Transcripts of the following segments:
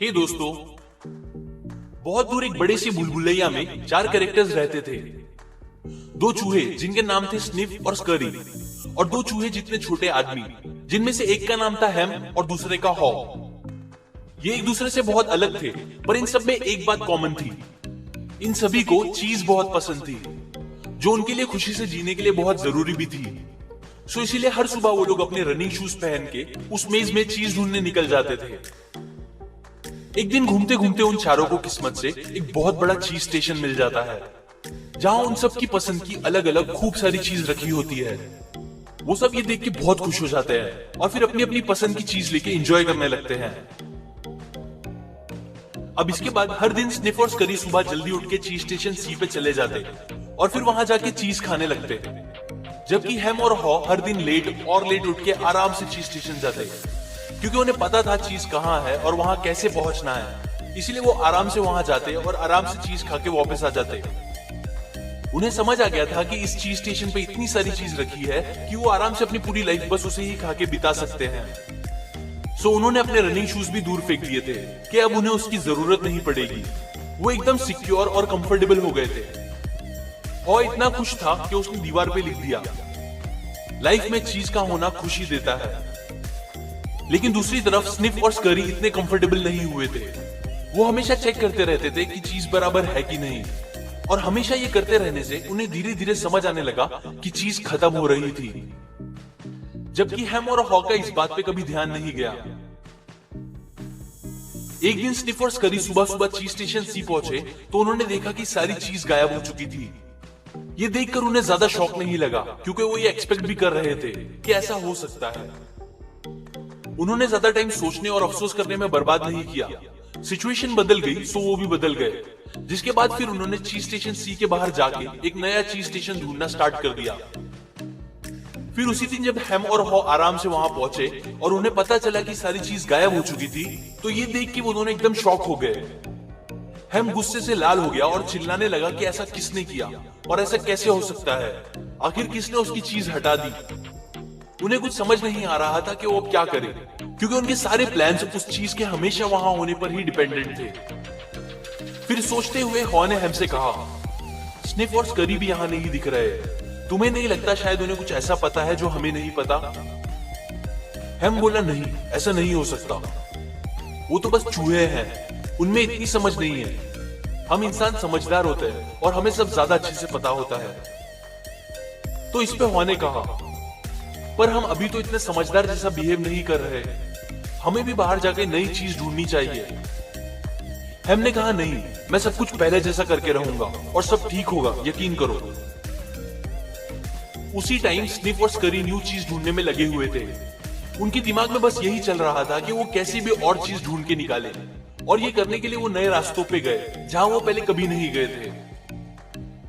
हे दोस्तों, बहुत दूर एक बड़े सी भूलभुलैया में चार कैरेक्टर्स रहते थे। दो चूहे जिनके नाम थे स्निफ और स्करी, और दो चूहे जितने छोटे आदमी जिनमें से एक का नाम था हैम और दूसरे का हॉ। ये एक दूसरे से बहुत अलग थे, पर इन सब में एक बात कॉमन थी। इन सभी को चीज बहुत पसंद थी, जो उनके लिए खुशी से जीने के लिए बहुत जरूरी भी थी। सो इसीलिए हर सुबह वो लोग अपने रनिंग शूज पहन के उस मेज में चीज ढूंढने निकल जाते थे। एक दिन घूमते घूमते उन चारों को किस्मत से एक बहुत बड़ा चीज स्टेशन मिल जाता है, जहां उन सब की पसंद की अलग अलग खूब सारी चीज रखी होती है। वो सब ये देख के बहुत खुश हो जाते हैं और फिर अपनी अपनी पसंद की चीज लेके एंजॉय करने लगते हैं। अब इसके बाद हर दिन स्निफ और स्करी सुबह जल्दी उठ के चीज स्टेशन सी पे चले जाते और फिर वहां जाके चीज खाने लगते, जबकि हैम और हॉ हर दिन लेट उठ के आराम से चीज स्टेशन जाते, क्योंकि उन्हें पता था चीज कहाँ है और वहां कैसे पहुंचना है। इसलिए वो आराम से वहां जाते और आराम से चीज खा के वापस आ जाते। उन्हें समझ आ गया था कि इस चीज स्टेशन पे इतनी सारी चीज रखी है कि वो आराम से अपनी पूरी लाइफ बस उसे ही खा के बिता सकते हैं। सो उन्होंने अपने रनिंग शूज भी दूर फेंक दिए थे कि अब उन्हें उसकी जरूरत नहीं पड़ेगी। वो एकदम सिक्योर और कंफर्टेबल हो गए थे। हॉ इतना खुश था कि उसने दीवार पे लिख दिया, लाइफ में चीज का होना खुशी देता है। लेकिन दूसरी तरफ स्निफ और स्करी इतने कंफर्टेबल नहीं हुए थे। वो हमेशा चेक करते रहते थे कि चीज बराबर है कि नहीं, और हमेशा ये करते रहने से उन्हें धीरे धीरे समझ आने लगा कि चीज खत्म हो रही थी, जबकि हैम और हॉ का इस बात पे कभी ध्यान नहीं गया। एक दिन स्निफ और स्करी सुबह सुबह चीज स्टेशन सी पहुंचे तो उन्होंने देखा कि सारी चीज गायब हो चुकी थी। ये देखकर उन्हें ज्यादा शॉक नहीं लगा, क्योंकि वो ये एक्सपेक्ट भी कर रहे थे कि ऐसा हो सकता है। उन्होंने ज्यादा टाइम सोचने और अफसोस करने में बर्बाद नहीं किया। सिचुएशन बदल गई सो वो भी बदल गए, जिसके बाद फिर उन्होंने चीज स्टेशन सी के बाहर जाके एक नया चीज स्टेशन ढूंढना स्टार्ट कर दिया। फिर उसी दिन जब हैम और हॉ आराम से वहां पहुंचे और उन्हें पता चला कि सारी चीज गायब हो चुकी थी, तो ये देख के वो दोनों एकदम शॉक हो गए। हैम गुस्से से लाल हो गया और चिल्लाने लगा कि ऐसा किसने किया और ऐसा कैसे हो सकता है, आखिर किसने उसकी चीज हटा दी। उन्हें कुछ समझ नहीं आ रहा था कि वो अब क्या करें, क्योंकि उनके सारे प्लान्स उस चीज के हमेशा वहां होने पर ही डिपेंडेंट थे। फिर सोचते हुए हॉ ने हैम से कहा, स्निफ और स्करी भी यहाँ नहीं दिख रहे, तुम्हें नहीं लगता शायद उन्हें कुछ ऐसा पता है जो हमें नहीं पता? हैम बोला, नहीं, ऐसा नहीं हो सकता। वो तो बस चूहे हैं, उनमें इतनी समझ नहीं है। हम इंसान समझदार होते हैं और हमें सब ज्यादा अच्छे से पता होता है। तो इस पे हॉ ने कहा, पर हम अभी तो इतने समझदार जैसा बिहेव नहीं कर रहे, हमें भी बाहर जाके नई चीज ढूंढनी चाहिए। हैम ने कहा, नहीं, मैं सब कुछ पहले जैसा करके रहूंगा और सब ठीक होगा, यकीन करो। उसी टाइम स्निफ और स्करी न्यू चीज ढूंढने में लगे हुए थे। उनके दिमाग में बस यही चल रहा था कि वो कैसे भी और चीज ढूंढ के निकाले, और ये करने के लिए वो नए रास्तों पे गए जहां वो पहले कभी नहीं गए थे।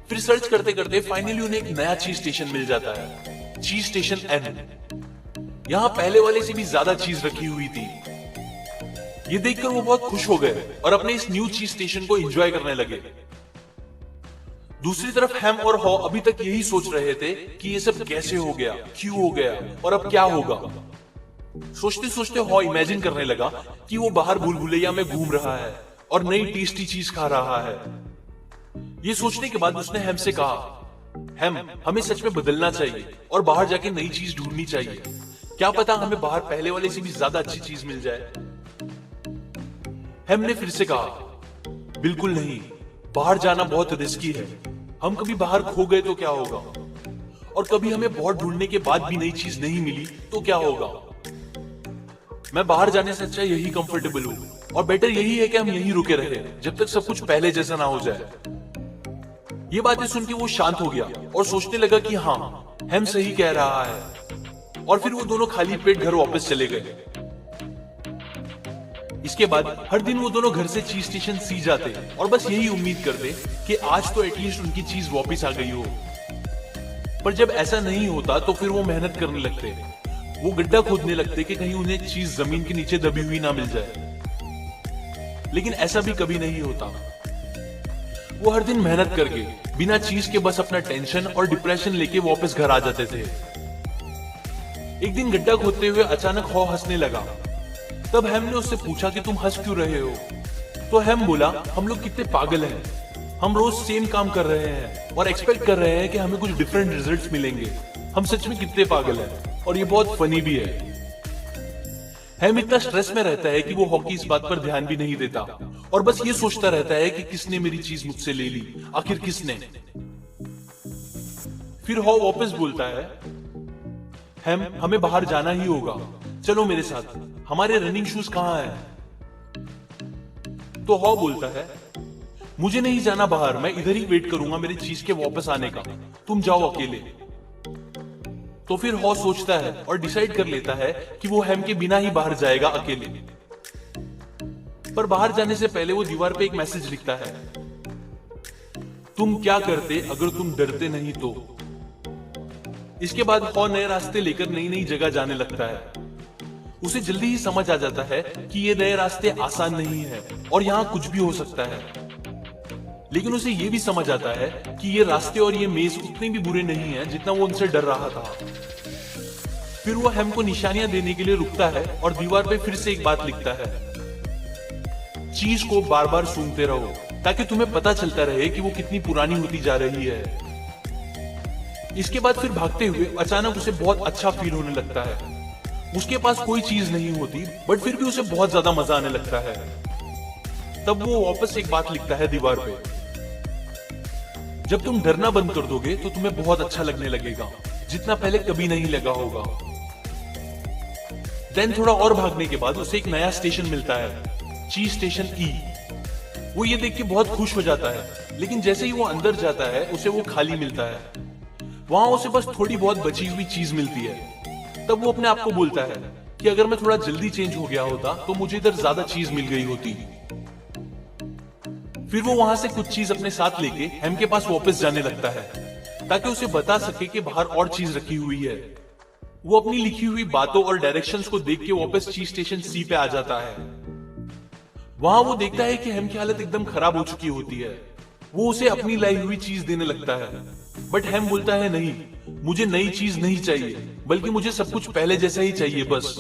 फिर सर्च करते करते फाइनली उन्हें एक नया चीज स्टेशन मिल जाता है, चीज स्टेशन एन। यहाँ पहले वाले से भी ज्यादा चीज रखी हुई थी। ये देखकर वो बहुत खुश हो गए और अपने इस न्यू चीज स्टेशन को एंजॉय करने लगे। दूसरी तरफ हैम और हॉ अभी तक यही सोच रहे थे कि ये सब कैसे हो गया, क्यों हो गया और अब क्या होगा। सोचते सोचते हॉ इमेजिन करने लगा कि वो बाहर भूलभुलैया में घूम रहा है और नई टेस्टी चीज खा रहा है। ये सोचने के बाद उसने हैम से कहा, हैम, हमें सच में बदलना चाहिए और बाहर जाके नई चीज ढूंढनी चाहिए। क्या पता हमें बाहर पहले वाले से भी ज्यादा अच्छी चीज मिल जाए। हैम ने फिर से कहा, बिल्कुल नहीं, बाहर जाना बहुत रिस्की है। हम कभी बाहर खो गए तो क्या होगा, और कभी हमें बहुत ढूंढने के बाद भी नई चीज नहीं मिली तो क्या होगा। मैं बाहर जाने से अच्छा यही कंफर्टेबल हूँ, और बेटर यही है कि हम यहीं रुके रहे जब तक सब कुछ पहले जैसा ना हो जाए। ये बातें सुन के वो शांत हो गया और सोचने लगा कि हाँ, हैम सही कह रहा है, और फिर वो दोनों खाली पेट घर वापस चले गए। इसके बाद हर दिन वो दोनों घर से चीज स्टेशन सी जाते और बस यही उम्मीद करते कि आज तो एटलीस्ट उनकी चीज वापस आ गई हो। पर जब ऐसा नहीं होता तो फिर वो मेहनत करने लगते, वो गड्ढा खोदने लगते कि कहीं उन्हें चीज जमीन के नीचे दबी हुई ना मिल जाए। लेकिन ऐसा भी कभी नहीं होता। वो हर दिन मेहनत करके बिना चीज के बस अपना टेंशन और डिप्रेशन लेके वापस घर आ जाते थे। एक दिन गड्ढा खोदते हुए अचानक हॉ हंसने लगा। तब हैम ने उससे पूछा कि तुम हंस क्यों रहे हो? तो हैम बोला, हम लोग कितने पागल हैं, हम रोज सेम काम कर रहे हैं और एक्सपेक्ट कर रहे हैं कि हमें कुछ डिफरेंट रिजल्ट्स मिलेंगे। हम सच में कितने पागल हैं और ये बहुत फनी भी है। हैम इतना स्ट्रेस में रहता है कि वो हॉकी इस बात पर ध्यान भी नहीं देता और बस ये सोचता रहता है कि किसने मेरी चीज मुझसे ले ली, आखिर किसने। फिर हॉ वापस बोलता है, हैम हमें बाहर जाना ही होगा, चलो मेरे साथ, हमारे रनिंग शूज कहाँ हैं? तो हॉ बोलता है, मुझे नहीं जाना बाहर, मैं इधर ही वेट करूंगा मेरी चीज के वापस आने का, तुम जाओ अकेले। तो फिर हॉ सोचता है और डिसाइड कर लेता है कि वो हैम के बिना ही बाहर जाएगा अकेले। पर बाहर जाने से पहले वो दीवार पे एक मैसेज लिखता है, तुम क्या करते अगर तुम डरते नहीं तो। इसके बाद हॉ नए रास्ते लेकर नई नई जगह जाने लगता है। उसे जल्दी ही समझ आ जाता है कि ये नए रास्ते आसान नहीं है और यहाँ कुछ भी हो सकता है। लेकिन उसे ये भी समझ आता है कि ये रास्ते और ये मेज उतने भी बुरे नहीं हैं जितना वो उनसे डर रहा था। फिर वो हैम को निशानियां देने के लिए रुकता है और दीवार पे फिर से एक बात लिखता है, चीज को बार बार सूंघते रहो ताकि तुम्हें पता चलता रहे कि वो कितनी पुरानी होती जा रही है। इसके बाद फिर भागते हुए अचानक उसे बहुत अच्छा फील होने लगता है। उसके पास कोई चीज नहीं होती बट फिर भी उसे बहुत ज्यादा मजा आने लगता है। तब वो वापस एक बात लिखता है दीवार पे, जब तुम डरना बंद कर दोगे तो तुम्हें बहुत अच्छा लगने लगेगा, जितना पहले कभी नहीं लगा होगा। देन थोड़ा और भागने के बाद उसे एक नया स्टेशन मिलता है, चीज स्टेशन ई। वो ये देख के बहुत खुश हो जाता है, लेकिन जैसे ही वो अंदर जाता है उसे वो खाली मिलता है। वहां उसे बस थोड़ी बहुत बची हुई चीज मिलती है। तब वो अपने आप को बोलता है कि अगर मैं थोड़ा जल्दी चेंज हो गया होता तो मुझे इधर ज्यादा चीज मिल गई होती। फिर वो वहां से कुछ चीज अपने साथ लेके हैम के पास वापस जाने लगता है ताकि उसे बता सके कि बाहर और चीज रखी हुई है। वो अपनी लिखी हुई बातों और डायरेक्शंस को देख के वापस चीज स्टेशन सी पे आ जाता है। वहां वो देखता है कि हैम की हालत एकदम खराब हो चुकी होती है। वो उसे अपनी लाई हुई चीज देने लगता है बट हैम बोलता है, नहीं, मुझे नई चीज नहीं चाहिए, बल्कि मुझे सब कुछ पहले जैसा ही चाहिए बस।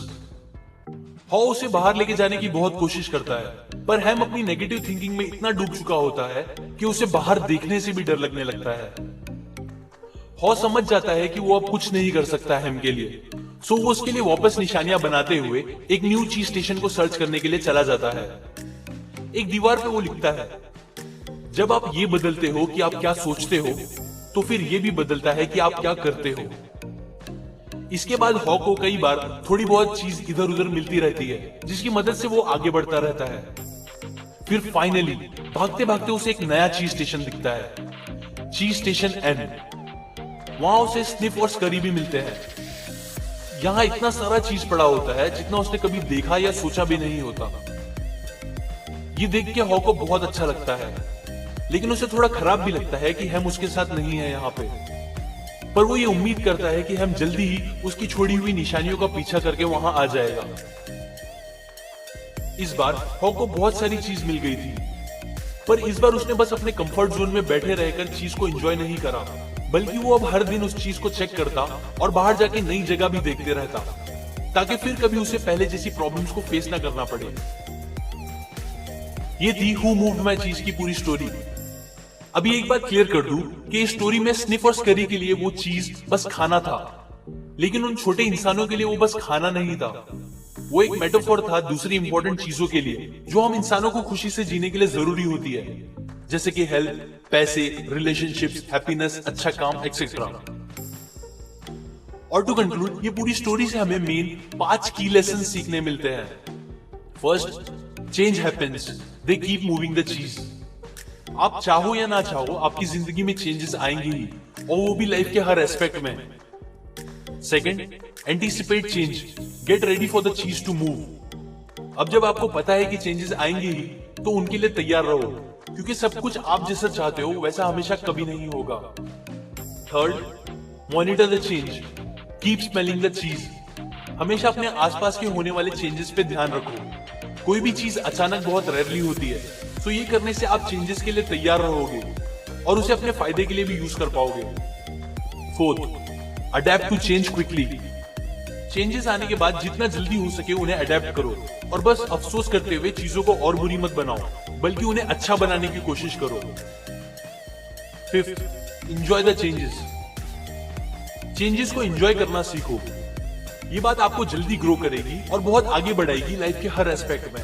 हॉ उसे बाहर लेके जाने की बहुत कोशिश करता है पर हैम अपनी नेगेटिव थिंकिंग में इतना डूब चुका होता है कि उसे बाहर देखने से भी डर लगने लगता है। हॉ समझ जाता है कि वो अब कुछ नहीं कर सकता हैम के लिए, सो वो उसके लिए वापस निशानियां बनाते हुए एक न्यू चीज स्टेशन को सर्च करने के लिए चला जाता है। एक दीवार पे वो लिखता है, जब आप ये बदलते हो कि आप क्या सोचते हो तो फिर ये भी बदलता है कि आप क्या करते हो। इसके बाद हॉ को कई बार थोड़ी बहुत चीज इधर उधर मिलती रहती है जिसकी मदद से वो आगे बढ़ता रहता है। फिर फाइनली भागते भागते उसे एक नया चीज स्टेशन दिखता है, चीज स्टेशन एन। वहां उसे स्निफ और स्करी भी मिलते हैं। यहाँ इतना सारा चीज पड़ा होता है जितना उसने कभी देखा या सोचा भी नहीं होता। ये देख के हॉ को बहुत अच्छा लगता है, लेकिन उसे थोड़ा खराब भी लगता है कि हैम उसके साथ नहीं है यहाँ पे। पर वो ये उम्मीद करता है कि हैम जल्दी ही उसकी छोड़ी हुई निशानियों का पीछा करके वहां आ जाएगा। इस बार हॉ को बहुत सारी चीज मिल गई थी, पर इस बार उसने बस अपने कंफर्ट जोन में बैठे रहकर चीज को एंजॉय नहीं करा, बल्कि वो अब हर दिन उस चीज को चेक करता और बाहर जाके नई जगह भी देखते रहता, ताकि फिर कभी उसे पहले जैसी प्रॉब्लम्स को फेस ना करना पड़े। ये थी हु मूव्ड माय चीज की पूरी स्टोरी। अभी एक बात क्लियर कर दूं कि इस स्टोरी में स्निफ और स्करी के लिए वो चीज बस खाना था, लेकिन उन छोटे इंसानों के लिए वो बस खाना नहीं था। वो एक मेटाफोर था दूसरी इंपॉर्टेंट चीजों के लिए जो हम इंसानों को खुशी से जीने के लिए जरूरी होती है, जैसे कि हेल्थ, पैसे, रिलेशनशिप्स, हैप्पीनेस, अच्छा काम, एक्सेट्रा। और टू कंक्लूड, ये पूरी स्टोरी से हमें मेन 5 की लेसन सीखने मिलते हैं। First, change happens, they keep moving the चीज। आप चाहो या ना चाहो, आपकी जिंदगी में चेंजेस आएंगे ही, और वो भी लाइफ के हर एस्पेक्ट में। Second, anticipate change, get ready for the चीज टू मूव। अब जब आपको पता है कि चेंजेस आएंगे ही, तो उनके लिए तैयार रहो, क्योंकि सब कुछ आप जैसा चाहते हो वैसा हमेशा कभी नहीं होगा। Third, monitor the change, keep smelling the चीज। हमेशा अपने आसपास के होने वाले चेंजेस पे ध्यान रखो। कोई भी चीज अचानक बहुत रेयरली होती है, तो ये करने से आप चेंजेस के लिए तैयार रहोगे और उसे अपने फायदे के लिए भी यूज कर पाओगे। Fourth, adapt to change quickly. Changes आने के बाद जितना जल्दी हो सके उन्हें अडेप्ट करो और बस अफसोस करते हुए चीजों को और बुरी मत बनाओ, बल्कि उन्हें अच्छा बनाने की कोशिश करो। Fifth, enjoy the changes. Changes को एंजॉय करना सीखो। ये बात आपको जल्दी ग्रो करेगी और बहुत आगे बढ़ाएगी लाइफ के हर एस्पेक्ट में।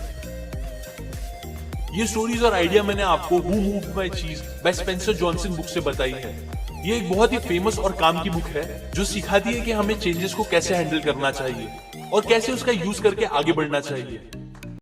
ये स्टोरीज और आइडिया मैंने आपको हु मूव्ड माय चीज बाय स्पेंसर जॉनसन बुक से बताई है। ये एक बहुत ही फेमस और काम की बुक है जो सिखाती है कि हमें चेंजेस को कैसे हैंडल करना चाहिए और कैसे उसका यूज करके आगे बढ़ना चाहिए।